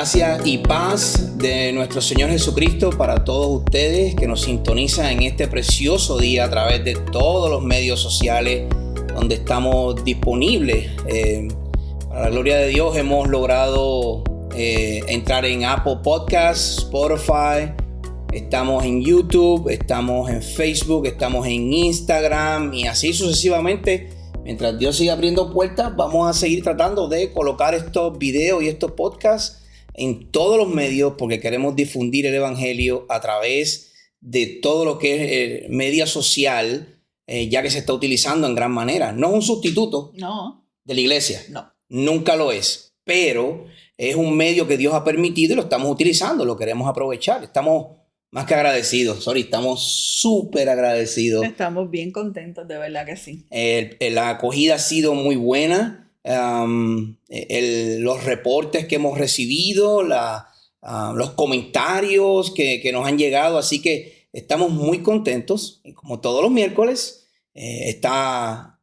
Gracias y paz de nuestro Señor Jesucristo para todos ustedes que nos sintonizan en este precioso día a través de todos los medios sociales donde estamos disponibles. Para la gloria de Dios hemos logrado entrar en Apple Podcasts, Spotify, estamos en YouTube, estamos en Facebook, estamos en Instagram y así sucesivamente. Mientras Dios siga abriendo puertas, vamos a seguir tratando de colocar estos videos y estos podcasts en todos los medios porque queremos difundir el evangelio a través de todo lo que es media social, ya que se está utilizando en gran manera. No es un sustituto de la iglesia, nunca lo es, pero es un medio que Dios ha permitido y lo estamos utilizando, lo queremos aprovechar. Estamos más que agradecidos, estamos súper agradecidos. Estamos bien contentos, de verdad que sí. La acogida ha sido muy buena. Los reportes que hemos recibido, los comentarios que nos han llegado, así que estamos muy contentos. Y como todos los miércoles, está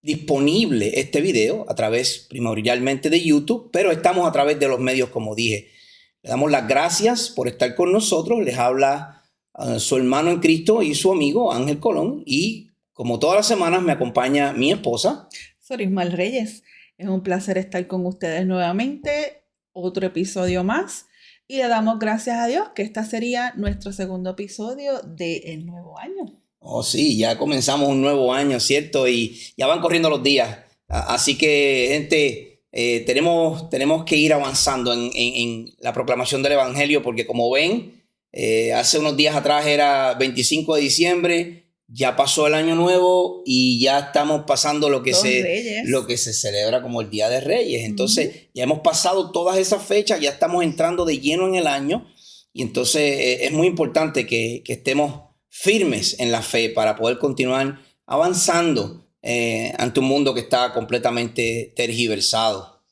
disponible este video a través primordialmente de YouTube, pero estamos a través de los medios, como dije. Le damos las gracias por estar con nosotros. Les habla su hermano en Cristo y su amigo Ángel Colón. Y como todas las semanas me acompaña mi esposa Sorismal Reyes. Es un placer estar con ustedes nuevamente. Otro episodio más. Y le damos gracias a Dios que este sería nuestro segundo episodio del nuevo año. Oh sí, ya comenzamos un nuevo año, ¿cierto? Y ya van corriendo los días. Así que, gente... tenemos que ir avanzando en la proclamación del evangelio porque como ven, hace unos días atrás era 25 de diciembre, ya pasó el año nuevo y ya estamos pasando lo que se celebra como el Día de Reyes. Entonces ya hemos pasado todas esas fechas, ya estamos entrando de lleno en el año y entonces es muy importante que estemos firmes en la fe para poder continuar avanzando ante un mundo que está completamente tergiversado.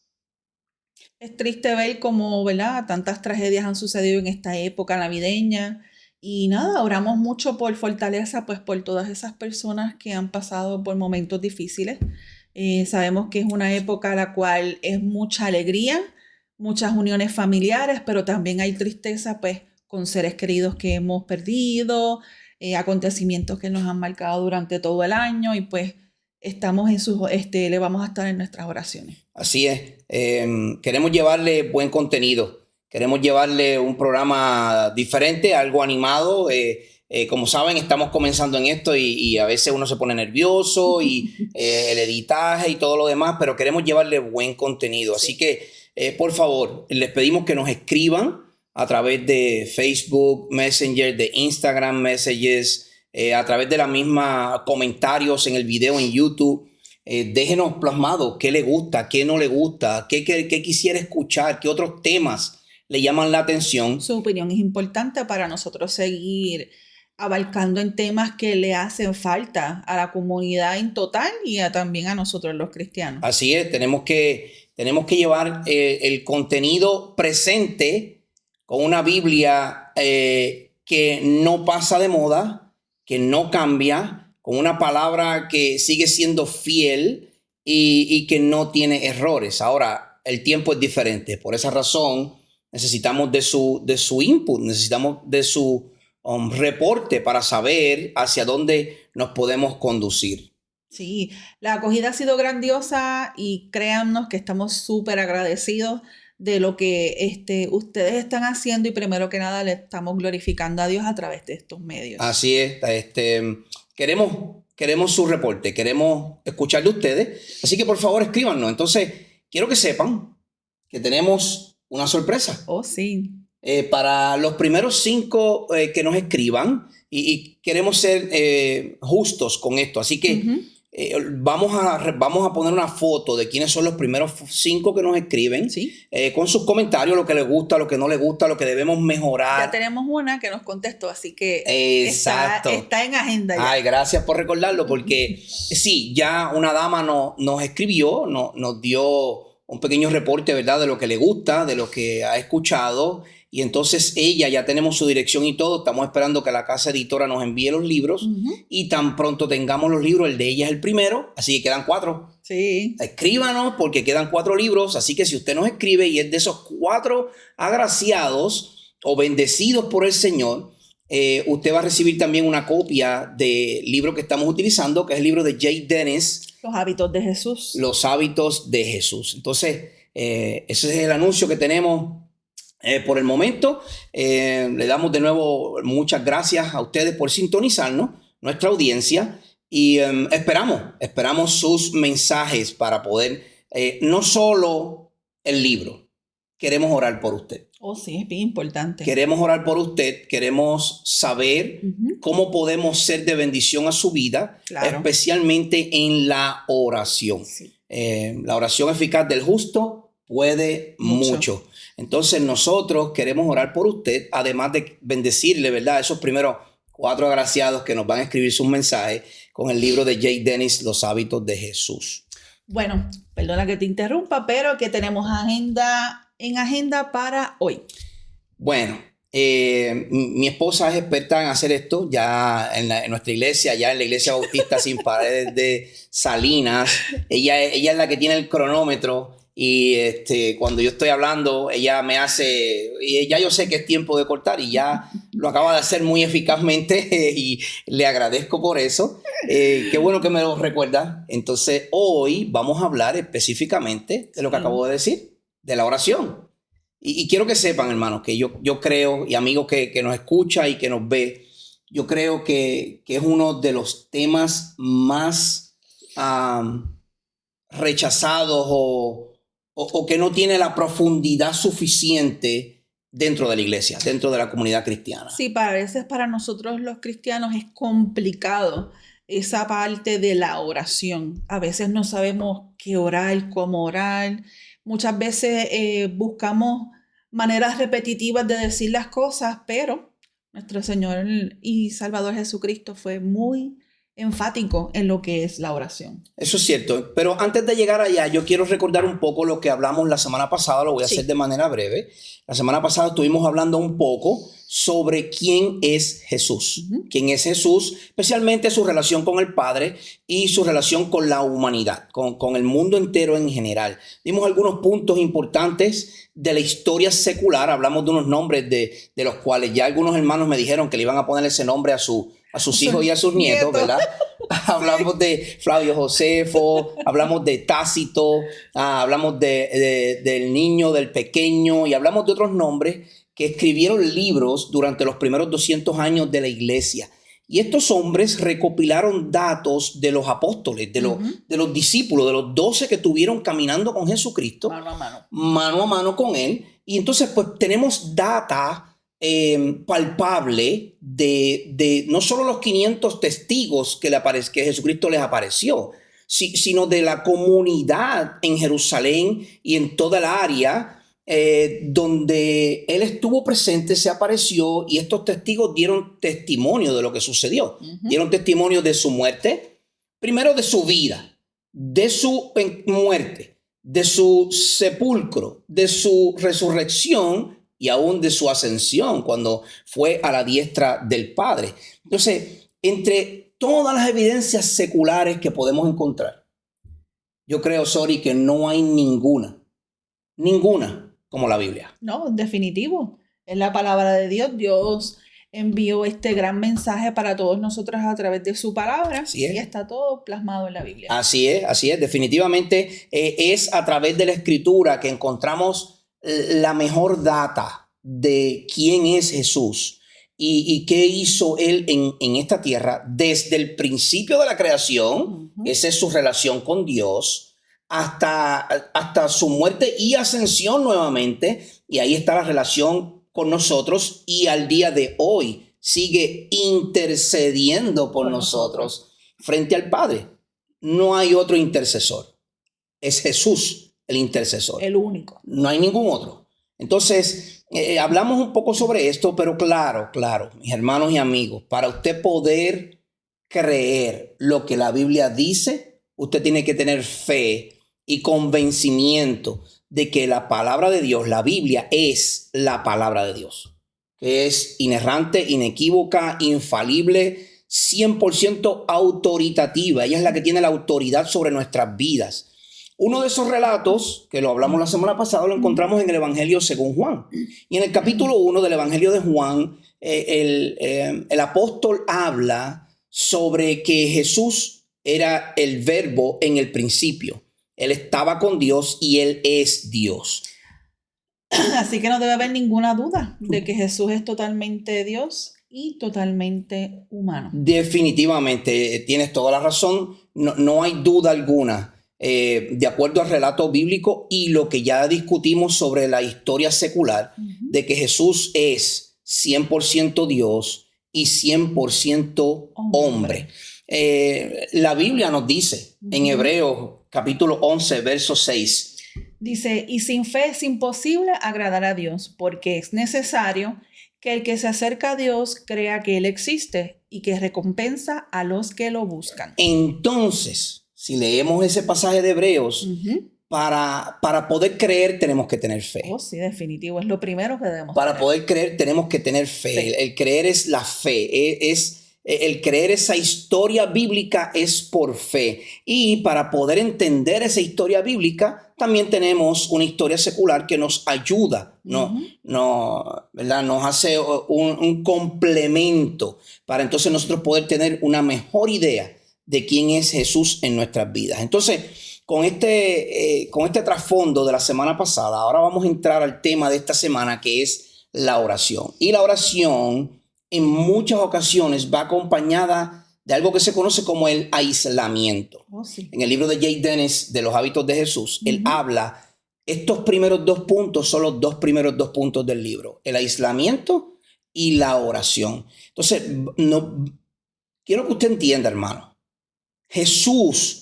Es triste ver cómo, ¿verdad?, tantas tragedias han sucedido en esta época navideña y nada, oramos mucho por fortaleza, pues por todas esas personas que han pasado por momentos difíciles. Sabemos que es una época la cual es mucha alegría, muchas uniones familiares, pero también hay tristeza, pues, con seres queridos que hemos perdido, acontecimientos que nos han marcado durante todo el año y pues estamos le vamos a estar en nuestras oraciones. Así es. Queremos llevarle buen contenido. Queremos llevarle un programa diferente, algo animado. Como saben, estamos comenzando en esto y a veces uno se pone nervioso y el editaje y todo lo demás, pero queremos llevarle buen contenido. Sí. Así que, por favor, les pedimos que nos escriban a través de Facebook Messenger, de Instagram Messages, a través de la misma comentarios en el video en YouTube. Déjenos plasmado qué le gusta, qué no le gusta, qué quisiera escuchar, qué otros temas le llaman la atención. Su opinión es importante para nosotros seguir abarcando en temas que le hacen falta a la comunidad en total y también a nosotros los cristianos. Así es, tenemos que llevar el contenido presente con una Biblia que no pasa de moda, que no cambia, con una palabra que sigue siendo fiel y que no tiene errores. Ahora, el tiempo es diferente. Por esa razón, necesitamos de su input, necesitamos de su reporte para saber hacia dónde nos podemos conducir. Sí, la acogida ha sido grandiosa y créannos que estamos súper agradecidos de lo que ustedes están haciendo y primero que nada le estamos glorificando a Dios a través de estos medios. Así es, queremos su reporte, queremos escuchar de ustedes, así que por favor escríbanos. Entonces, quiero que sepan que tenemos una sorpresa. Oh, sí. Para los primeros 5 que nos escriban y queremos ser justos con esto, así que vamos a poner una foto de quiénes son los primeros 5 que nos escriben, ¿sí? Con sus comentarios, lo que les gusta, lo que no les gusta, lo que debemos mejorar. Ya tenemos una que nos contestó, así que exacto. Está en agenda ya. Ay, gracias por recordarlo porque sí, ya una dama nos escribió, nos dio un pequeño reporte, ¿verdad? De lo que le gusta, de lo que ha escuchado. Y entonces ella, ya tenemos su dirección y todo. Estamos esperando que la casa editora nos envíe los libros. Y tan pronto tengamos los libros, el de ella es el primero. Así que quedan 4. Sí. Escríbanos porque quedan 4 libros. Así que si usted nos escribe y es de esos 4 agraciados o bendecidos por el Señor, usted va a recibir también una copia del libro que estamos utilizando, que es el libro de Jay Dennis. Los hábitos de Jesús. Los hábitos de Jesús. Entonces, ese es el anuncio que tenemos por el momento. Le damos de nuevo muchas gracias a ustedes por sintonizarnos, nuestra audiencia, y esperamos sus mensajes para poder, no solo el libro, queremos orar por usted. Oh, sí, es bien importante. Queremos orar por usted, queremos saber cómo podemos ser de bendición a su vida, claro, especialmente en la oración. Sí. La oración eficaz del justo puede mucho. Entonces nosotros queremos orar por usted, además de bendecirle, ¿verdad? Esos primeros 4 agraciados que nos van a escribir sus mensajes con el libro de Jay Dennis, Los hábitos de Jesús. Bueno, perdona que te interrumpa, pero que tenemos agenda para hoy. Bueno, mi esposa es experta en hacer esto ya en nuestra iglesia, ya en la iglesia bautista Sin Paredes de Salinas. Ella es la que tiene el cronómetro y cuando yo estoy hablando, ella me hace, y ya yo sé que es tiempo de cortar y ya lo acaba de hacer muy eficazmente y le agradezco por eso. Qué bueno que me lo recuerda. Entonces, hoy vamos a hablar específicamente de lo que acabo de decir, de la oración. Y quiero que sepan, hermanos, que yo creo, y amigos que nos escucha y que nos ve, yo creo que es uno de los temas más rechazados o que no tiene la profundidad suficiente dentro de la iglesia, dentro de la comunidad cristiana. Sí, a veces para nosotros los cristianos es complicado esa parte de la oración. A veces no sabemos qué orar, cómo orar. Muchas veces buscamos maneras repetitivas de decir las cosas, pero nuestro Señor y Salvador Jesucristo fue muy enfático en lo que es la oración. Eso es cierto, pero antes de llegar allá, yo quiero recordar un poco lo que hablamos la semana pasada, lo voy a hacer de manera breve. La semana pasada estuvimos hablando un poco sobre quién es Jesús. Quién es Jesús, especialmente su relación con el Padre y su relación con la humanidad, con el mundo entero en general. Dimos algunos puntos importantes de la historia secular. Hablamos de unos nombres de los cuales ya algunos hermanos me dijeron que le iban a poner ese nombre a sus hijos y a sus nietos, ¿verdad? Hablamos de Flavio Josefo, hablamos de Tácito, hablamos del niño, del pequeño, y hablamos de otros nombres que escribieron libros durante los primeros 200 años de la iglesia. Y estos hombres recopilaron datos de los apóstoles, de los discípulos, de los 12 que estuvieron caminando con Jesucristo, mano a mano con él. Y entonces pues tenemos data palpable de no solo los 500 testigos que Jesucristo les apareció, sino de la comunidad en Jerusalén y en toda el área donde él estuvo presente, se apareció, y estos testigos dieron testimonio de lo que sucedió. Dieron testimonio de su muerte, primero de su vida, de su muerte, de su sepulcro, de su resurrección y aún de su ascensión cuando fue a la diestra del Padre. Entonces, entre todas las evidencias seculares que podemos encontrar, yo creo, Sori, que no hay ninguna como la Biblia. No, definitivo. Es la palabra de Dios. Dios envió este gran mensaje para todos nosotros a través de su palabra. Y está todo plasmado en la Biblia. Así es. Definitivamente es a través de la Escritura que encontramos la mejor data de quién es Jesús y qué hizo él en esta tierra desde el principio de la creación. Esa es su relación con Dios. Hasta su muerte y ascensión nuevamente, y ahí está la relación con nosotros, y al día de hoy sigue intercediendo por nosotros frente al Padre. No hay otro intercesor, es Jesús el intercesor, el único, no hay ningún otro. Entonces hablamos un poco sobre esto, pero claro, mis hermanos y amigos, para usted poder creer lo que la Biblia dice, usted tiene que tener fe y convencimiento de que la palabra de Dios, la Biblia, es la palabra de Dios, que es inerrante, inequívoca, infalible, 100% autoritativa. Ella es la que tiene la autoridad sobre nuestras vidas. Uno de esos relatos, que lo hablamos la semana pasada, lo encontramos en el Evangelio según Juan. Y en el capítulo 1 del Evangelio de Juan, el apóstol habla sobre que Jesús era el verbo en el principio. Él estaba con Dios y Él es Dios. Así que no debe haber ninguna duda de que Jesús es totalmente Dios y totalmente humano. Definitivamente, tienes toda la razón. No hay duda alguna. De acuerdo al relato bíblico y lo que ya discutimos sobre la historia secular, de que Jesús es 100% Dios y 100% hombre. La Biblia nos dice en Hebreos capítulo 11, verso 6. Dice, y sin fe es imposible agradar a Dios, porque es necesario que el que se acerca a Dios crea que Él existe y que recompensa a los que lo buscan. Entonces, si leemos ese pasaje de Hebreos, para poder creer tenemos que tener fe. Oh, sí, definitivo. Es lo primero que debemos Para tener. poder creer tenemos que tener fe. El creer es la fe. El creer esa historia bíblica es por fe. Y para poder entender esa historia bíblica, también tenemos una historia secular que nos ayuda, ¿verdad? Nos hace un complemento para entonces nosotros poder tener una mejor idea de quién es Jesús en nuestras vidas. Entonces, con este trasfondo de la semana pasada, ahora vamos a entrar al tema de esta semana, que es la oración. Y la oración en muchas ocasiones va acompañada de algo que se conoce como el aislamiento. Oh, sí. En el libro de Jay Dennis, de los hábitos de Jesús, él habla, estos primeros 2 puntos son los 2 primeros 2 puntos del libro, el aislamiento y la oración. Entonces, quiero que usted entienda, hermano. Jesús,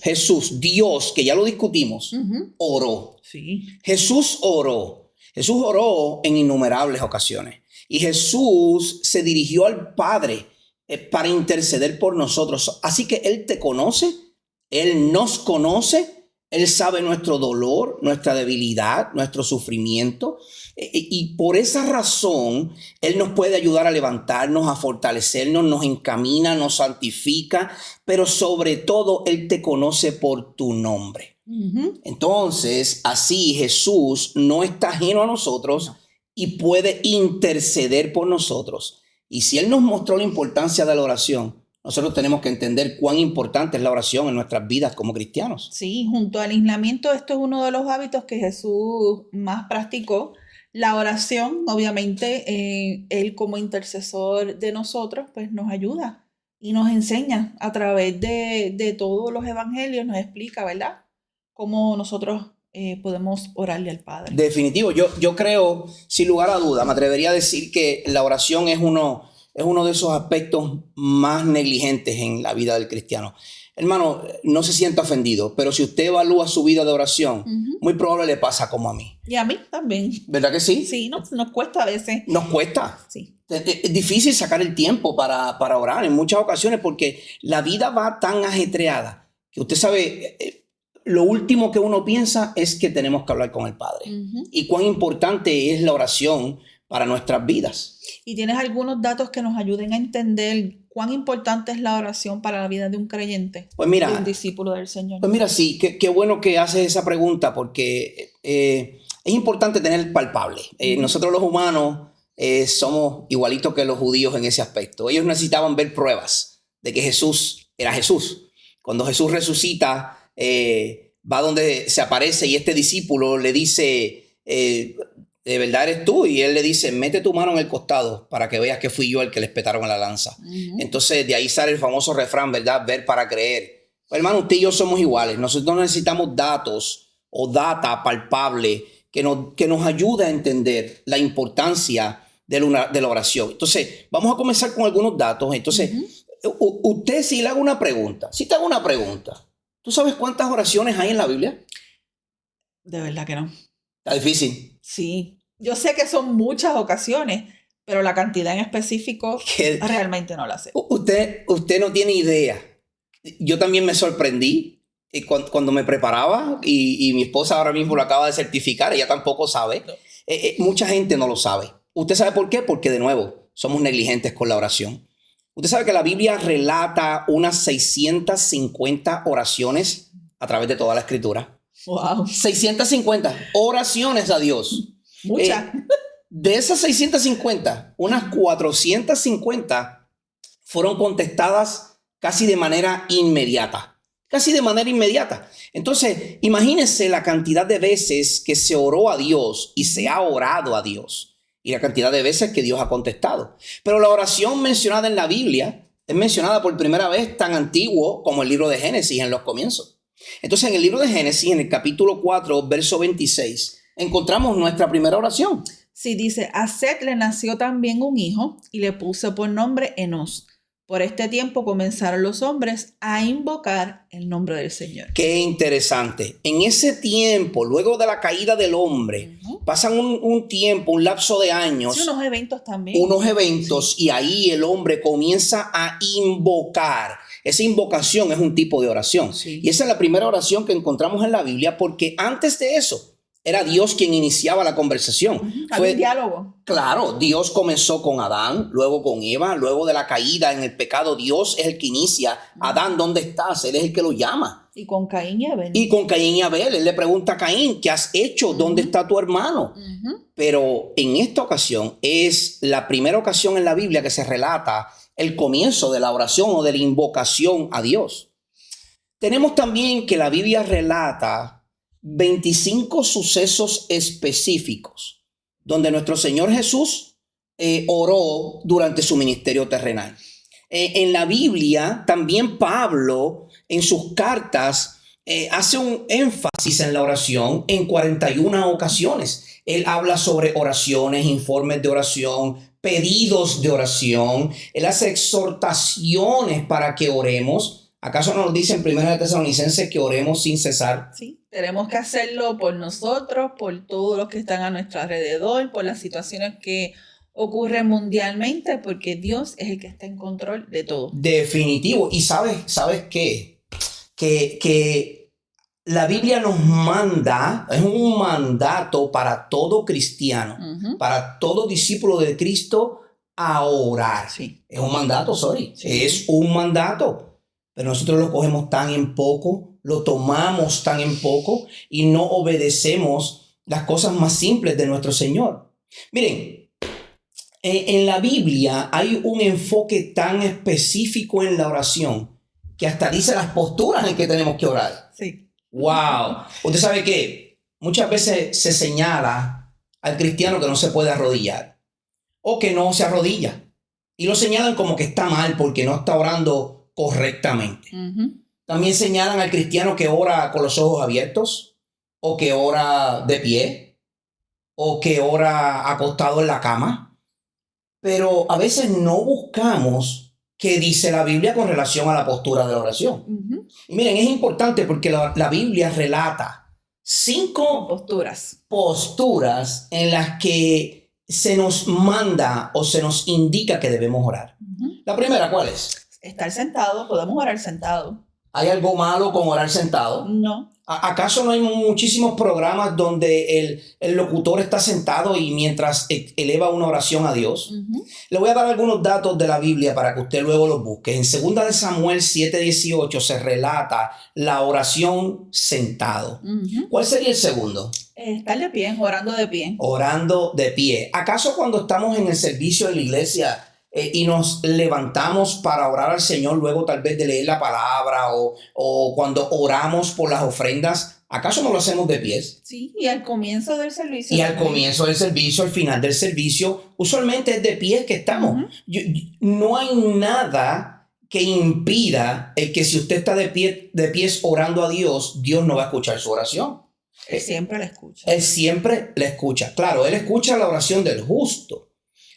Dios, que ya lo discutimos, oró. Sí. Jesús oró en innumerables ocasiones. Y Jesús se dirigió al Padre para interceder por nosotros. Así que Él te conoce, Él nos conoce, Él sabe nuestro dolor, nuestra debilidad, nuestro sufrimiento. Y por esa razón, Él nos puede ayudar a levantarnos, a fortalecernos, nos encamina, nos santifica, pero sobre todo Él te conoce por tu nombre. Entonces, así Jesús no está ajeno a nosotros y puede interceder por nosotros. Y si Él nos mostró la importancia de la oración, nosotros tenemos que entender cuán importante es la oración en nuestras vidas como cristianos. Sí, junto al aislamiento, esto es uno de los hábitos que Jesús más practicó. La oración, obviamente, Él como intercesor de nosotros, pues nos ayuda y nos enseña a través de todos los evangelios, nos explica, ¿verdad?, cómo nosotros podemos orarle al Padre. Definitivo, yo creo, sin lugar a duda, me atrevería a decir que la oración es uno de esos aspectos más negligentes en la vida del cristiano. Hermano, no se sienta ofendido, pero si usted evalúa su vida de oración, muy probable le pasa como a mí. Y a mí también. ¿Verdad que sí? Sí, nos cuesta a veces. Nos cuesta. Sí. Es difícil sacar el tiempo para orar en muchas ocasiones porque la vida va tan ajetreada que usted sabe, lo último que uno piensa es que tenemos que hablar con el Padre. Y cuán importante es la oración para nuestras vidas. ¿Y tienes algunos datos que nos ayuden a entender cuán importante es la oración para la vida de un creyente? Pues mira, de un discípulo del Señor. Pues mira, sí, qué bueno que haces esa pregunta porque es importante tener palpable. Nosotros los humanos somos igualitos que los judíos en ese aspecto. Ellos necesitaban ver pruebas de que Jesús era Jesús. Cuando Jesús resucita, va donde se aparece y este discípulo le dice, ¿de verdad eres tú? Y él le dice, mete tu mano en el costado para que veas que fui yo el que le espetaron en la lanza. Entonces de ahí sale el famoso refrán, ¿verdad? Ver para creer. Pues, hermano, usted y yo somos iguales. Nosotros necesitamos datos o data palpable que nos ayude a entender la importancia de la oración. Entonces, vamos a comenzar con algunos datos. Entonces, usted, si le hago una pregunta, ¿tú sabes cuántas oraciones hay en la Biblia? De verdad que no. Está difícil. Sí, yo sé que son muchas ocasiones, pero la cantidad en específico realmente no la sé. Usted no tiene idea. Yo también me sorprendí cuando me preparaba, y mi esposa ahora mismo lo acaba de certificar, ella tampoco sabe, No. Mucha gente no lo sabe. ¿Usted sabe por qué? Porque de nuevo, somos negligentes con la oración. Usted sabe que la Biblia relata unas 650 oraciones a través de toda la Escritura. Wow. 650 oraciones a Dios. Muchas. De esas 650, unas 450 fueron contestadas casi de manera inmediata. Casi de manera inmediata. Entonces, imagínense la cantidad de veces que se oró a Dios y se ha orado a Dios. Y la cantidad de veces que Dios ha contestado. Pero la oración mencionada en la Biblia es mencionada por primera vez tan antiguo como el libro de Génesis en los comienzos. Entonces, en el libro de Génesis, en el capítulo 4, verso 26, encontramos nuestra primera oración. Sí, dice, a Set le nació también un hijo y le puso por nombre Enos. Por este tiempo comenzaron los hombres a invocar el nombre del Señor. Qué interesante. En ese tiempo, luego de la caída del hombre, pasan un tiempo, un lapso de años. Sí, unos eventos también. Unos eventos, sí. Y ahí el hombre comienza a invocar. Esa invocación es un tipo de oración. Sí. Y esa es la primera oración que encontramos en la Biblia, porque antes de eso era Dios quien iniciaba la conversación. Fue un diálogo. Claro, Dios comenzó con Adán, luego con Eva, luego de la caída en el pecado, Dios es el que inicia. Adán, ¿dónde estás? Él es el que lo llama. Y con Caín y Abel. Y con Caín y Abel, él le pregunta a Caín, ¿qué has hecho? ¿Dónde está tu hermano? Pero en esta ocasión es la primera ocasión en la Biblia que se relata el comienzo de la oración o de la invocación a Dios. Tenemos también que la Biblia relata 25 sucesos específicos donde nuestro Señor Jesús oró durante su ministerio terrenal. En la Biblia también Pablo en sus cartas hace un énfasis en la oración en 41 ocasiones. Él habla sobre oraciones, informes de oración, pedidos de oración. Él hace exhortaciones para que oremos. ¿Acaso no nos dice en 1 Tesalonicenses que oremos sin cesar? Sí, tenemos que hacerlo por nosotros, por todos los que están a nuestro alrededor, por las situaciones que ocurren mundialmente, porque Dios es el que está en control de todo. Definitivo. Y ¿sabes qué? Que la Biblia nos manda, es un mandato para todo cristiano, para todo discípulo de Cristo a orar. Sí. Es un mandato, Sí. es un mandato. Pero nosotros lo cogemos tan en poco, lo tomamos tan en poco y no obedecemos las cosas más simples de nuestro Señor. Miren, en la Biblia hay un enfoque tan específico en la oración que hasta dice las posturas en que tenemos que orar. Sí. ¡Wow! Usted sabe que muchas veces se señala al cristiano que no se puede arrodillar o que no se arrodilla. Y lo señalan como que está mal porque no está orando correctamente. También señalan al cristiano que ora con los ojos abiertos, o que ora de pie, o que ora acostado en la cama. Pero a veces no buscamos qué dice la Biblia con relación a la postura de la oración. Y miren, es importante porque la Biblia relata 5 posturas en las que se nos manda o se nos indica que debemos orar. La primera, ¿cuál es? Estar sentado, podemos orar sentado. ¿Hay algo malo con orar sentado? No. ¿Acaso no hay muchísimos programas donde el locutor está sentado y mientras eleva una oración a Dios? Le voy a dar algunos datos de la Biblia para que usted luego los busque. En 2 de Samuel 7:18 se relata la oración sentado. ¿Cuál sería el segundo? Estar de pie, orando de pie. Orando de pie. ¿Acaso cuando estamos en el servicio de la iglesia y nos levantamos para orar al Señor luego tal vez de leer la palabra o cuando oramos por las ofrendas, ¿acaso no lo hacemos de pies? Sí, y al comienzo del servicio. Y al comienzo del servicio, al final del servicio, usualmente es de pies que estamos. No hay nada que impida que si usted está de pies orando a Dios, Dios no va a escuchar su oración. Él siempre la escucha. Él siempre la escucha. Claro, Él escucha la oración del justo.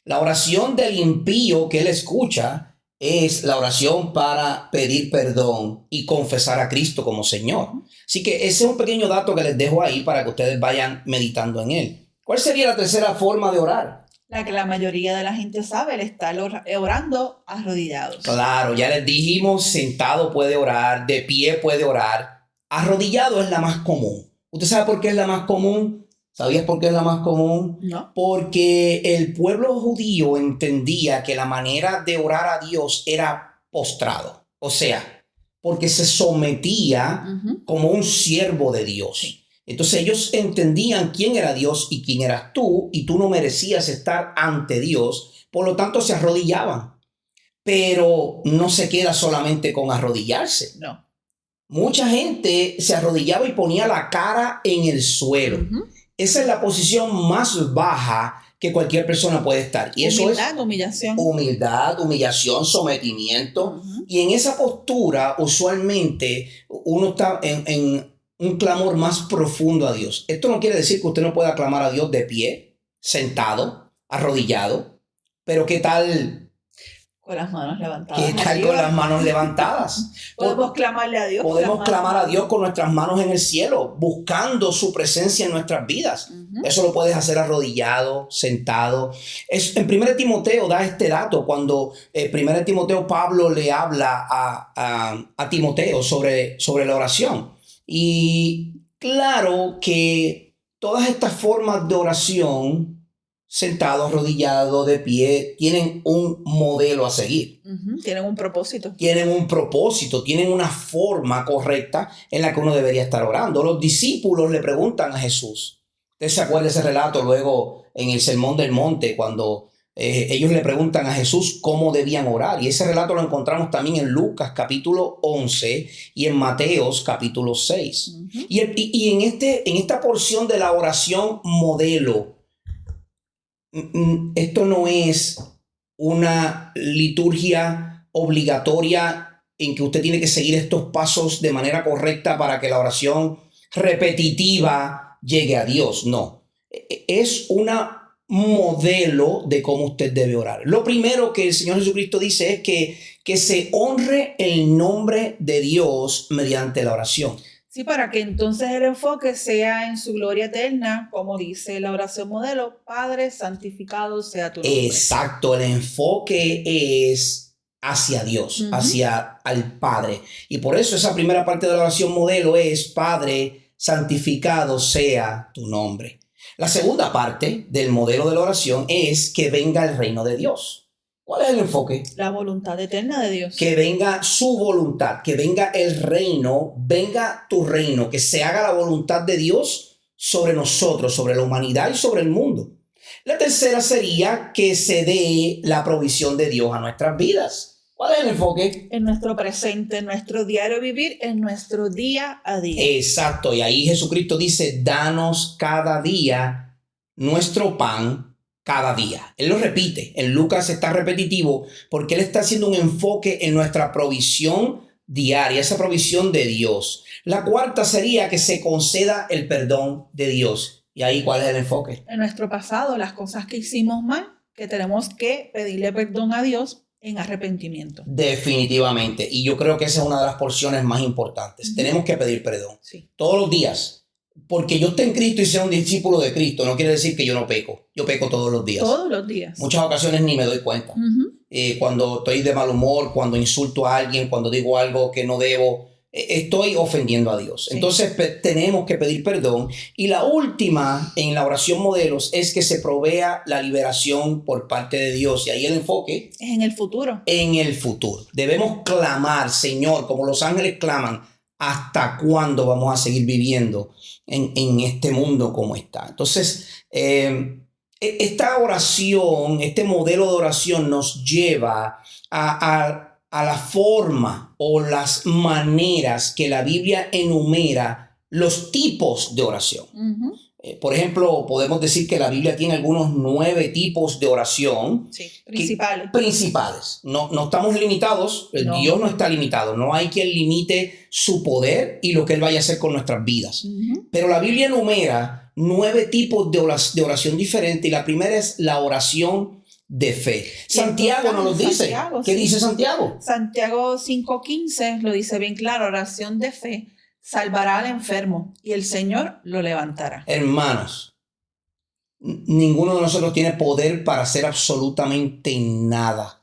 La oración del impío que él escucha es la oración para pedir perdón y confesar a Cristo como Señor. Así que ese es un pequeño dato que les dejo ahí para que ustedes vayan meditando en él. ¿Cuál sería la tercera forma de orar? La que la mayoría de la gente sabe, el estar orando arrodillados. Claro, ya les dijimos, sentado puede orar, de pie puede orar, Arrodillado es la más común. ¿Usted sabe por qué es la más común? ¿Sabías por qué es la más común? No. Porque el pueblo judío entendía que la manera de orar a Dios era postrado. O sea, porque se sometía como un siervo de Dios. Sí. Entonces ellos entendían quién era Dios y quién eras tú, y tú no merecías estar ante Dios, por lo tanto se arrodillaban. Pero no se queda solamente con arrodillarse. No. Mucha gente se arrodillaba y ponía la cara en el suelo. Esa es la posición más baja que cualquier persona puede estar. Y Humildad, eso es humillación. Humildad, humillación, sometimiento. Y en esa postura, usualmente, uno está en un clamor más profundo a Dios. Esto no quiere decir que usted no pueda clamar a Dios de pie, sentado, arrodillado. Pero ¿qué tal? Con las manos levantadas. ¿Qué tal con las manos levantadas? Podemos clamarle a Dios. Podemos clamar a Dios con nuestras manos en el cielo, buscando su presencia en nuestras vidas. Eso lo puedes hacer arrodillado, sentado. En 1 Timoteo da este dato cuando 1 Timoteo Pablo le habla a Timoteo sobre la oración. Y claro que todas estas formas de oración, sentado, arrodillado, de pie, tienen un modelo a seguir. Tienen un propósito. Tienen un propósito, tienen una forma correcta en la que uno debería estar orando. Los discípulos le preguntan a Jesús. ¿Usted se acuerda de ese relato luego en el Sermón del Monte cuando ellos le preguntan a Jesús cómo debían orar? Y ese relato lo encontramos también en Lucas capítulo 11 y en Mateos capítulo 6. Y en esta porción de la oración modelo, esto no es una liturgia obligatoria en que usted tiene que seguir estos pasos de manera correcta para que la oración repetitiva llegue a Dios. No, es un modelo de cómo usted debe orar. Lo primero que el Señor Jesucristo dice es que se honre el nombre de Dios mediante la oración. Sí, para que entonces el enfoque sea en su gloria eterna, como dice la oración modelo: Padre, santificado sea tu nombre. Exacto, el enfoque es hacia Dios, hacia al Padre. Y por eso esa primera parte de la oración modelo es: Padre, santificado sea tu nombre. La segunda parte del modelo de la oración es que venga el reino de Dios. ¿Cuál es el enfoque? La voluntad eterna de Dios. Que venga su voluntad, que venga el reino, venga tu reino, que se haga la voluntad de Dios sobre nosotros, sobre la humanidad y sobre el mundo. La tercera sería que se dé la provisión de Dios a nuestras vidas. ¿Cuál es el enfoque? En nuestro presente, en nuestro diario vivir, en nuestro día a día. Exacto, y ahí Jesucristo dice: danos cada día nuestro pan cada día. Él lo repite. En Lucas está repetitivo porque él está haciendo un enfoque en nuestra provisión diaria, esa provisión de Dios. La cuarta sería que se conceda el perdón de Dios. ¿Y ahí cuál es el enfoque? En nuestro pasado, las cosas que hicimos mal, que tenemos que pedirle perdón a Dios en arrepentimiento. Definitivamente. Y yo creo que esa es una de las porciones más importantes. Tenemos que pedir perdón. Sí. Todos los días. Porque yo esté en Cristo y sea un discípulo de Cristo no quiere decir que yo no peco. Yo peco todos los días. Todos los días. Muchas ocasiones ni me doy cuenta. Cuando estoy de mal humor, cuando insulto a alguien, cuando digo algo que no debo, estoy ofendiendo a Dios. Sí. Entonces tenemos que pedir perdón. Y la última en la oración modelos es que se provea la liberación por parte de Dios. Y ahí el enfoque es en el futuro. En el futuro. Debemos clamar: Señor, como los ángeles claman: ¿hasta cuándo vamos a seguir viviendo en este mundo como está? Entonces, esta oración, este modelo de oración nos lleva a la forma o las maneras que la Biblia enumera los tipos de oración. Por ejemplo, podemos decir que la Biblia tiene algunos 9 tipos de oración. Sí, principales. Principales. No estamos limitados. No. Dios no está limitado. No hay quien limite su poder y lo que Él vaya a hacer con nuestras vidas. Pero la Biblia enumera 9 tipos de oración diferentes. Y la primera es la oración de fe. Santiago nos lo dice. ¿Qué dice Santiago? Santiago 5:15 lo dice bien claro: oración de fe salvará al enfermo y el Señor lo levantará. Hermanos, ninguno de nosotros tiene poder para hacer absolutamente nada.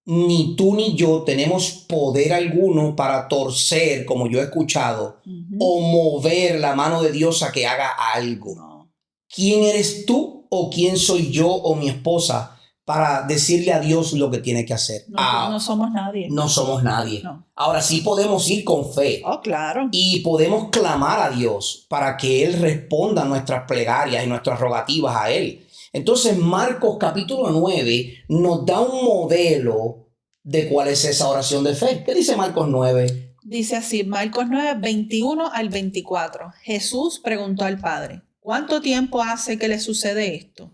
ni tú ni yo tenemos poder alguno para torcer, como yo he escuchado, o mover la mano de Dios a que haga algo. No. ¿Quién eres tú o quién soy yo o mi esposa para decirle a Dios lo que tiene que hacer? No somos nadie. No somos nadie. No. Ahora sí podemos ir con fe. Oh, claro. Y podemos clamar a Dios para que Él responda a nuestras plegarias y nuestras rogativas a Él. Entonces Marcos capítulo 9 nos da un modelo de cuál es esa oración de fe. ¿Qué dice Marcos 9? Dice así, Marcos 9, 21 al 24. Jesús preguntó al Padre, ¿cuánto tiempo hace que le sucede esto?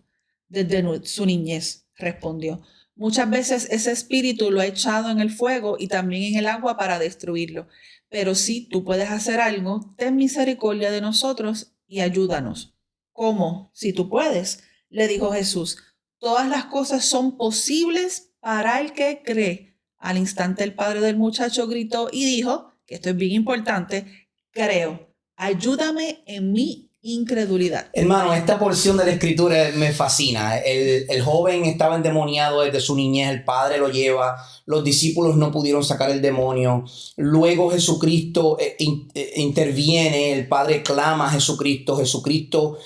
Desde su niñez, respondió. Muchas veces ese espíritu lo ha echado en el fuego y también en el agua para destruirlo. Pero si tú puedes hacer algo, ten misericordia de nosotros y ayúdanos. ¿Cómo? Si tú puedes, le dijo Jesús. Todas las cosas son posibles para el que cree. Al instante el padre del muchacho gritó y dijo, que esto es bien importante, creo, ayúdame en mi incredulidad. Hermano, esta porción de la escritura me fascina. El joven estaba endemoniado desde su niñez, el padre lo lleva, los discípulos no pudieron sacar el demonio, luego Jesucristo interviene, el padre clama a Jesucristo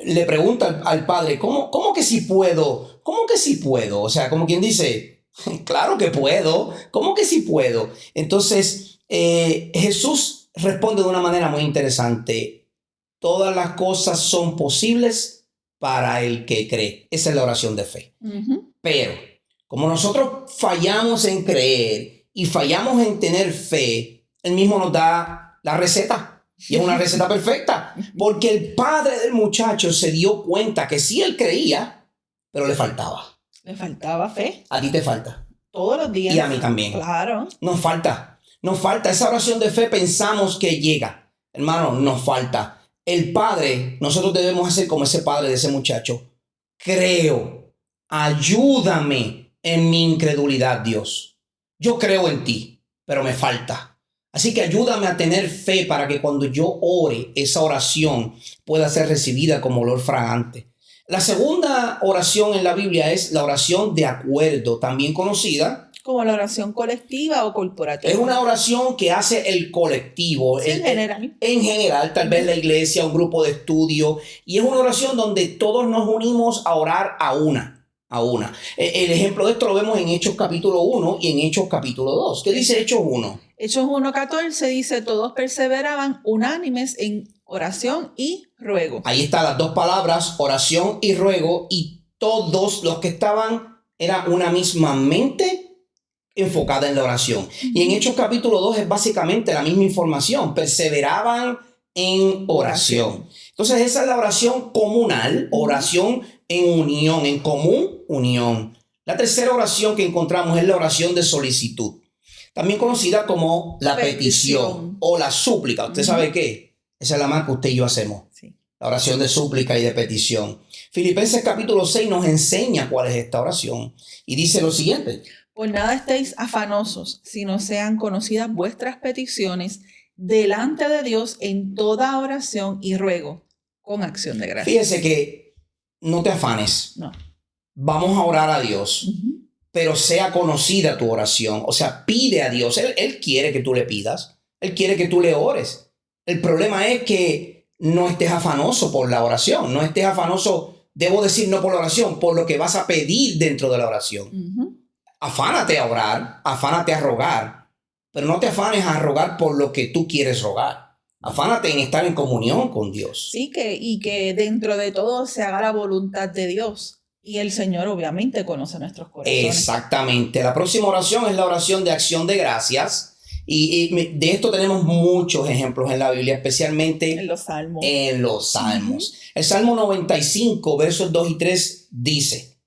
le pregunta al padre, ¿cómo que sí puedo? ¿Cómo que sí puedo? O sea, como quien dice, claro que puedo, ¿cómo que sí puedo? Entonces, Jesús responde de una manera muy interesante. Todas las cosas son posibles para el que cree. Esa es la oración de fe. Pero, como nosotros fallamos en creer y fallamos en tener fe, Él mismo nos da la receta. Y es una receta perfecta. Porque el padre del muchacho se dio cuenta que sí él creía, pero le faltaba. Le faltaba fe. A ti te falta. Todos los días. Y a mí también. Claro. Nos falta. Esa oración de fe pensamos que llega. Hermano, nos falta. El padre, nosotros debemos hacer como ese padre de ese muchacho. Creo, ayúdame en mi incredulidad, Dios. Yo creo en ti, pero me falta. Así que ayúdame a tener fe para que cuando yo ore, esa oración pueda ser recibida como olor fragante. La segunda oración en la Biblia es la oración de acuerdo, también conocida como la oración colectiva o corporativa. Es una oración que hace el colectivo. Sí, en general. En general, tal vez la iglesia, un grupo de estudio. Y es una oración donde todos nos unimos a orar a una. El ejemplo de esto lo vemos en Hechos capítulo 1 y en Hechos capítulo 2. ¿Qué dice Hechos 1? Hechos 1:14 dice, todos perseveraban unánimes en oración y ruego. Ahí están las dos palabras, oración y ruego, y todos los que estaban era una misma mente enfocada en la oración. Y en Hechos capítulo 2 es básicamente la misma información, perseveraban en oración. Entonces esa es la oración comunal, oración en unión, en común unión. La tercera oración que encontramos es la oración de solicitud, también conocida como la petición o la súplica. ¿Usted sabe qué? Esa es la más que usted y yo hacemos. Sí. La oración de súplica y de petición. Filipenses capítulo 6 nos enseña cuál es esta oración y dice lo siguiente. Por nada estéis afanosos, sino sean conocidas vuestras peticiones delante de Dios en toda oración y ruego, con acción de gracias. Fíjese que no te afanes. No. Vamos a orar a Dios, pero sea conocida tu oración. O sea, pide a Dios. Él quiere que tú le pidas. Él quiere que tú le ores. El problema es que no estés afanoso por la oración. No estés afanoso, debo decir, no por la oración, por lo que vas a pedir dentro de la oración. Afánate a orar, afánate a rogar, pero no te afanes a rogar por lo que tú quieres rogar. Afánate en estar en comunión con Dios. Sí, y que dentro de todo se haga la voluntad de Dios. Y el Señor obviamente conoce nuestros corazones. Exactamente. La próxima oración es la oración de acción de gracias. Y de esto tenemos muchos ejemplos en la Biblia, especialmente en los Salmos. El Salmo 95, versos 2 y 3 dice: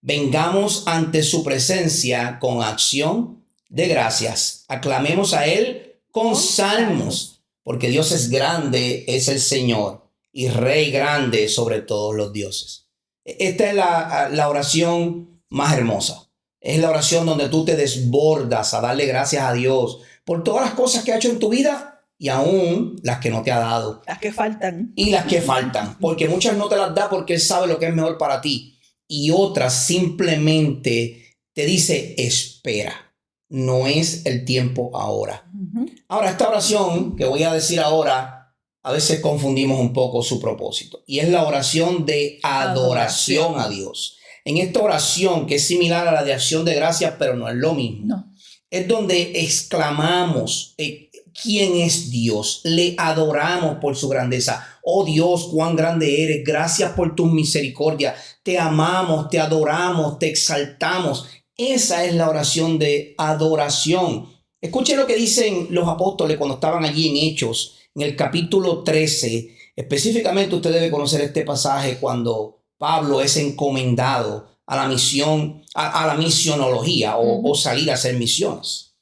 vengamos ante su presencia con acción de gracias. Aclamemos a Él con salmos, porque Dios es grande, es el Señor, y Rey grande sobre todos los dioses. Esta es la oración más hermosa. Es la oración donde tú te desbordas a darle gracias a Dios por todas las cosas que ha hecho en tu vida y aún las que no te ha dado. Las que faltan. Y las que faltan, porque muchas no te las da porque Él sabe lo que es mejor para ti. Y otras simplemente te dice espera. No es el tiempo ahora. Ahora, esta oración que voy a decir ahora, a veces confundimos un poco su propósito. Y es la oración de adoración a Dios. En esta oración, que es similar a la de acción de gracias, pero no es lo mismo. No. Es donde exclamamos quién es Dios. Le adoramos por su grandeza. Oh Dios, cuán grande eres. Gracias por tu misericordia. Te amamos, te adoramos, te exaltamos. Esa es la oración de adoración. Escuchen lo que dicen los apóstoles cuando estaban allí en Hechos, en el capítulo 13. Específicamente usted debe conocer este pasaje cuando Pablo es encomendado a la misión, a la misionología o salir a hacer misiones.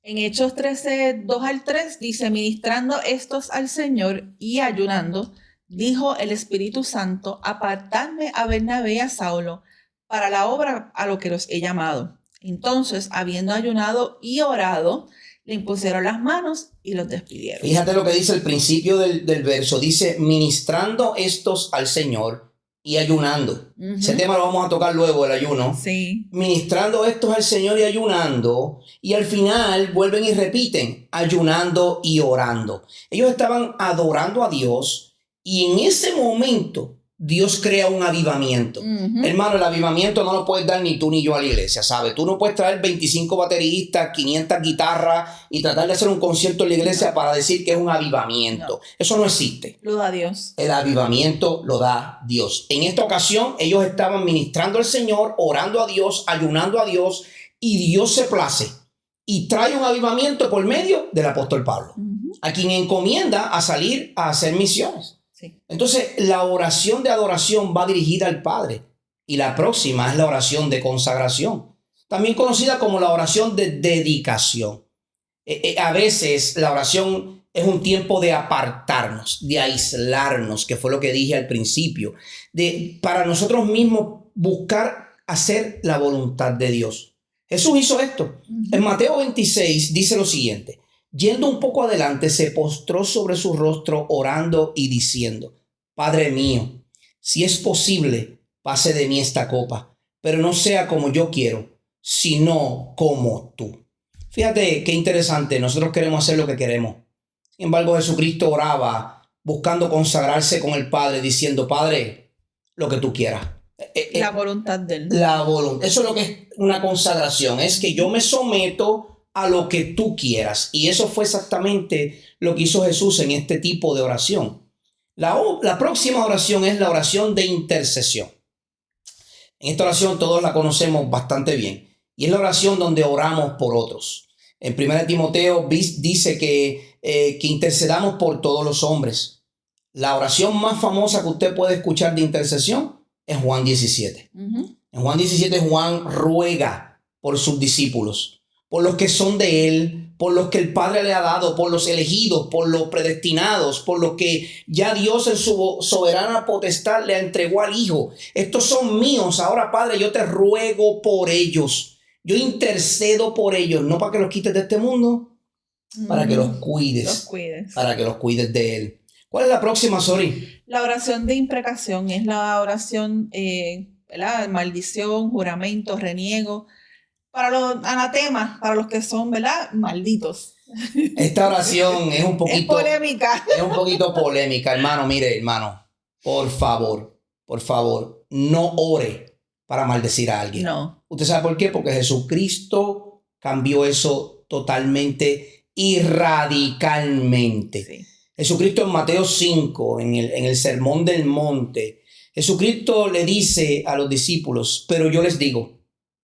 En Hechos 13, 2 al 3 dice, ministrando estos al Señor y ayunando, dijo el Espíritu Santo, apartadme a Bernabé y a Saulo para la obra a lo que los he llamado. Entonces, habiendo ayunado y orado, le impusieron las manos y los despidieron. Fíjate lo que dice el principio del verso. Dice, ministrando estos al Señor y ayunando. Ese tema lo vamos a tocar luego, el ayuno. Sí. Ministrando estos al Señor y ayunando. Y al final vuelven y repiten, ayunando y orando. Ellos estaban adorando a Dios y en ese momento Dios crea un avivamiento. Hermano, el avivamiento no lo puedes dar ni tú ni yo a la iglesia, ¿sabes? Tú no puedes traer 25 bateristas, 500 guitarras y tratar de hacer un concierto en la iglesia para decir que es un avivamiento. No. Eso no existe. Lo da Dios. El avivamiento lo da Dios. En esta ocasión, ellos estaban ministrando al Señor, orando a Dios, ayunando a Dios, y Dios se place y trae un avivamiento por medio del apóstol Pablo, a quien encomienda a salir a hacer misiones. Sí. Entonces, la oración de adoración va dirigida al Padre y la próxima es la oración de consagración, también conocida como la oración de dedicación. A veces la oración es un tiempo de apartarnos, de aislarnos, que fue lo que dije al principio, para nosotros mismos buscar hacer la voluntad de Dios. Jesús hizo esto. En Mateo 26 dice lo siguiente. Yendo un poco adelante, se postró sobre su rostro orando y diciendo, Padre mío, si es posible, pase de mí esta copa, pero no sea como yo quiero, sino como tú. Fíjate qué interesante, nosotros queremos hacer lo que queremos. Sin embargo, Jesucristo oraba buscando consagrarse con el Padre, diciendo, Padre, lo que tú quieras. La voluntad de Él. La voluntad. Eso es lo que es una consagración, es que yo me someto a lo que tú quieras. Y eso fue exactamente lo que hizo Jesús en este tipo de oración. La próxima oración es la oración de intercesión. En esta oración todos la conocemos bastante bien. Y es la oración donde oramos por otros. En 1 Timoteo dice que intercedamos por todos los hombres. La oración más famosa que usted puede escuchar de intercesión es Juan 17. En Juan 17 Juan ruega por sus discípulos, por los que son de él, por los que el Padre le ha dado, por los elegidos, por los predestinados, por los que ya Dios en su soberana potestad le entregó al Hijo. Estos son míos. Ahora, Padre, yo te ruego por ellos. Yo intercedo por ellos, no para que los quites de este mundo, para que los cuides. Para que los cuides de él. ¿Cuál es la próxima, Sori? La oración de imprecación es la oración, ¿verdad? Maldición, juramento, reniego. Para los anatemas, para los que son, ¿verdad? Malditos. Esta oración es un poquito... Es polémica. Es un poquito polémica, hermano. Mire, hermano, por favor, no ore para maldecir a alguien. No. ¿Usted sabe por qué? Porque Jesucristo cambió eso totalmente y radicalmente. Sí. Jesucristo en Mateo 5, en el Sermón del Monte, Jesucristo le dice a los discípulos, pero yo les digo,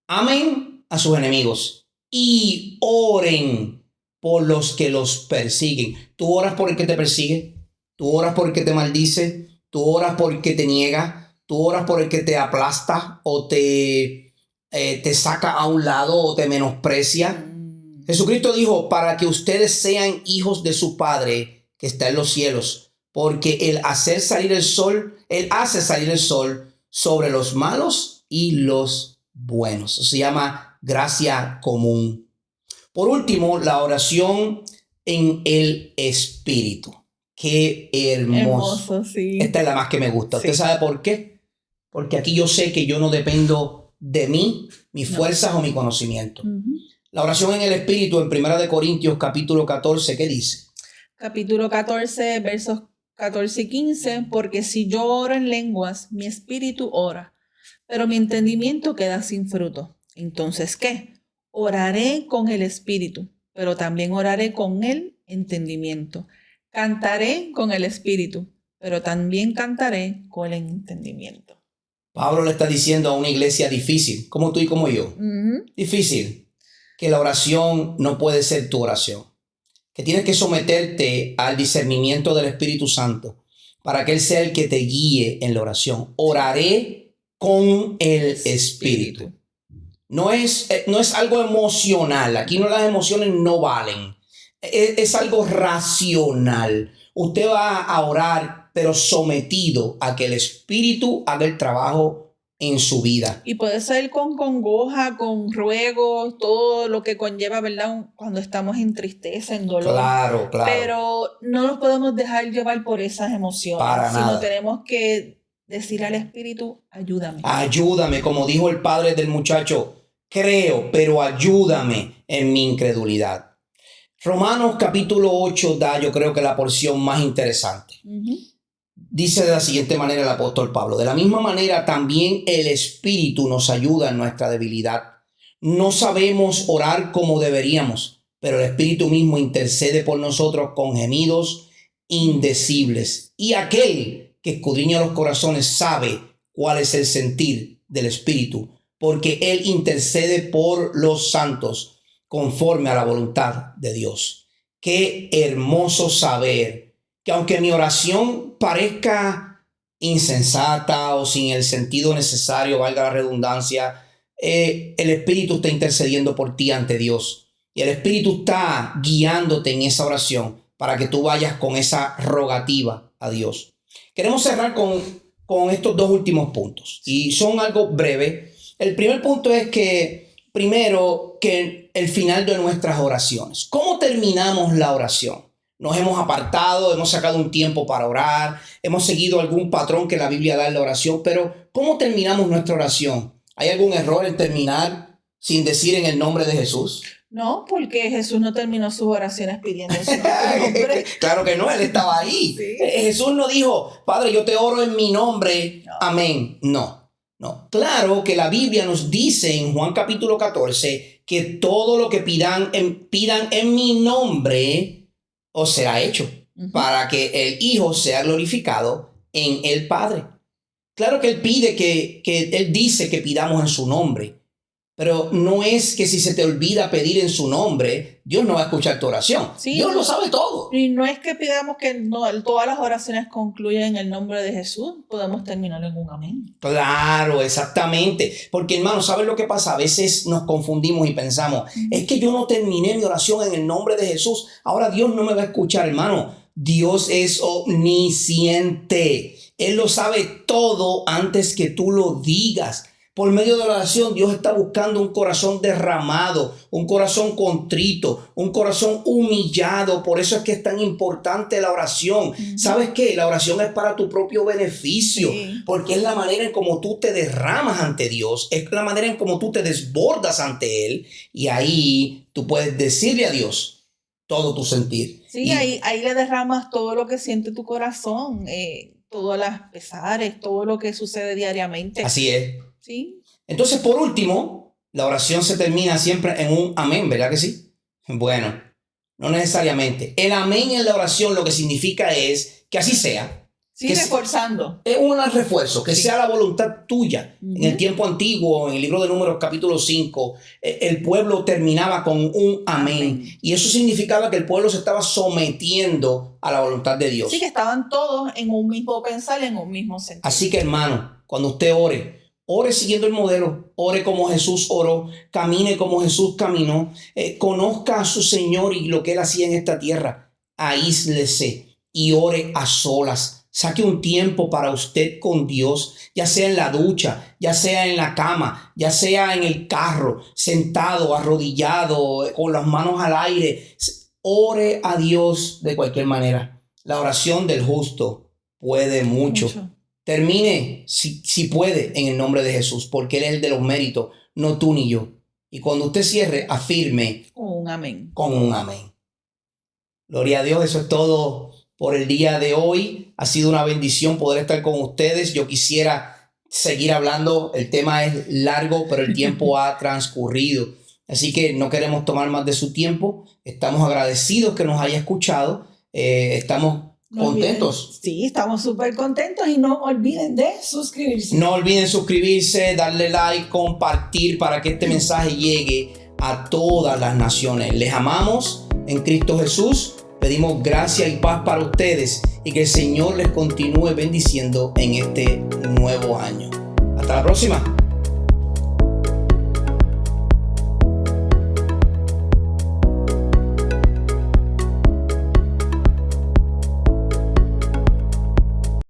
amen a sus enemigos y oren por los que los persiguen. Tú oras por el que te persigue, tú oras por el que te maldice, tú oras por el que te niega, tú oras por el que te aplasta o te saca a un lado o te menosprecia. Jesucristo dijo, para que ustedes sean hijos de su Padre que está en los cielos, porque Él hace salir el sol sobre los malos y los buenos. Eso se llama gracia común. Por último, la oración en el Espíritu. Qué hermoso. Sí. Esta es la más que me gusta. ¿Usted sabe por qué? Porque aquí yo sé que yo no dependo de mí, mis fuerzas o mi conocimiento. Ujú. La oración en el Espíritu en 1 Corintios capítulo 14, ¿qué dice? Capítulo 14, versos 14 y 15, porque si yo oro en lenguas, mi espíritu ora, pero mi entendimiento queda sin fruto. Entonces, ¿qué? Oraré con el espíritu, pero también oraré con el entendimiento. Cantaré con el espíritu, pero también cantaré con el entendimiento. Pablo le está diciendo a una iglesia difícil, como tú y como yo, difícil, que la oración no puede ser tu oración, que tienes que someterte al discernimiento del Espíritu Santo para que Él sea el que te guíe en la oración. Oraré con el Espíritu. No es algo emocional. Aquí las emociones no valen. Es algo racional. Usted va a orar, pero sometido a que el Espíritu haga el trabajo en su vida. Y puede ser con congoja, con ruegos, todo lo que conlleva, ¿verdad? Cuando estamos en tristeza, en dolor. Claro. Pero no nos podemos dejar llevar por esas emociones. Para sino nada. tenemos que decir al Espíritu, ayúdame. Ayúdame, como dijo el padre del muchacho. Creo, pero ayúdame en mi incredulidad. Romanos capítulo 8 da, yo creo que la porción más interesante. Dice de la siguiente manera el apóstol Pablo: de la misma manera también el Espíritu nos ayuda en nuestra debilidad. No sabemos orar como deberíamos, pero el Espíritu mismo intercede por nosotros con gemidos indecibles. Y aquel que escudriña los corazones sabe cuál es el sentir del Espíritu, porque Él intercede por los santos conforme a la voluntad de Dios. Qué hermoso saber que aunque mi oración parezca insensata o sin el sentido necesario, valga la redundancia, el Espíritu está intercediendo por ti ante Dios. Y el Espíritu está guiándote en esa oración para que tú vayas con esa rogativa a Dios. Queremos cerrar con estos dos últimos puntos. Y son algo breve. El primer punto es que, primero, que el final de nuestras oraciones. ¿Cómo terminamos la oración? Nos hemos apartado, hemos sacado un tiempo para orar, hemos seguido algún patrón que la Biblia da en la oración, pero ¿cómo terminamos nuestra oración? ¿Hay algún error en terminar sin decir en el nombre de Jesús? No, porque Jesús no terminó sus oraciones pidiendo en su nombre. Claro que no, Él estaba ahí. Sí. Jesús no dijo, Padre, yo te oro en mi nombre, No. amén. No. Claro que la Biblia nos dice en Juan capítulo 14 que todo lo que pidan en mi nombre os será hecho, para que el Hijo sea glorificado en el Padre. Claro que Él pide que Él dice que pidamos en su nombre, pero no es que si se te olvida pedir en su nombre, Dios no va a escuchar tu oración. Sí, Dios lo sabe todo. Y no es que pidamos que todas las oraciones concluyan en el nombre de Jesús, podemos terminar en un amén. Claro, exactamente. Porque, hermano, ¿sabes lo que pasa? A veces nos confundimos y pensamos, es que yo no terminé mi oración en el nombre de Jesús, ahora Dios no me va a escuchar, hermano. Dios es omnisciente. Él lo sabe todo antes que tú lo digas. Por medio de la oración, Dios está buscando un corazón derramado, un corazón contrito, un corazón humillado. Por eso es que es tan importante la oración. ¿Sabes qué? La oración es para tu propio beneficio, porque es la manera en cómo tú te derramas ante Dios, es la manera en cómo tú te desbordas ante Él, y ahí tú puedes decirle a Dios todo tu sentir. Sí, ahí le derramas todo lo que siente tu corazón, todas las pesares, todo lo que sucede diariamente. Así es. Sí. Entonces, por último, la oración se termina siempre en un amén, ¿verdad que sí? Bueno, no necesariamente. El amén en la oración lo que significa es que así sea. Sí, reforzando. Es un refuerzo, que sea la voluntad tuya. En el tiempo antiguo, en el libro de Números capítulo 5, el pueblo terminaba con un amén. Y eso significaba que el pueblo se estaba sometiendo a la voluntad de Dios. Sí, que estaban todos en un mismo pensar, en un mismo sentido. Así que, hermano, cuando usted ore siguiendo el modelo, ore como Jesús oró, camine como Jesús caminó, conozca a su Señor y lo que Él hacía en esta tierra, aíslese y ore a solas. Saque un tiempo para usted con Dios, ya sea en la ducha, ya sea en la cama, ya sea en el carro, sentado, arrodillado, con las manos al aire. Ore a Dios de cualquier manera. La oración del justo puede mucho. termine, si puede, en el nombre de Jesús, porque Él es el de los méritos, no tú ni yo. Y cuando usted cierre, afirme con un amén. Con un amén. Gloria a Dios, eso es todo por el día de hoy. Ha sido una bendición poder estar con ustedes. Yo quisiera seguir hablando. El tema es largo, pero el tiempo ha transcurrido. Así que no queremos tomar más de su tiempo. Estamos agradecidos que nos haya escuchado. Estamos contentos. Sí, estamos súper contentos y no olviden de suscribirse. No olviden suscribirse, darle like, compartir para que este mensaje llegue a todas las naciones. Les amamos en Cristo Jesús. Pedimos gracia y paz para ustedes y que el Señor les continúe bendiciendo en este nuevo año. Hasta la próxima.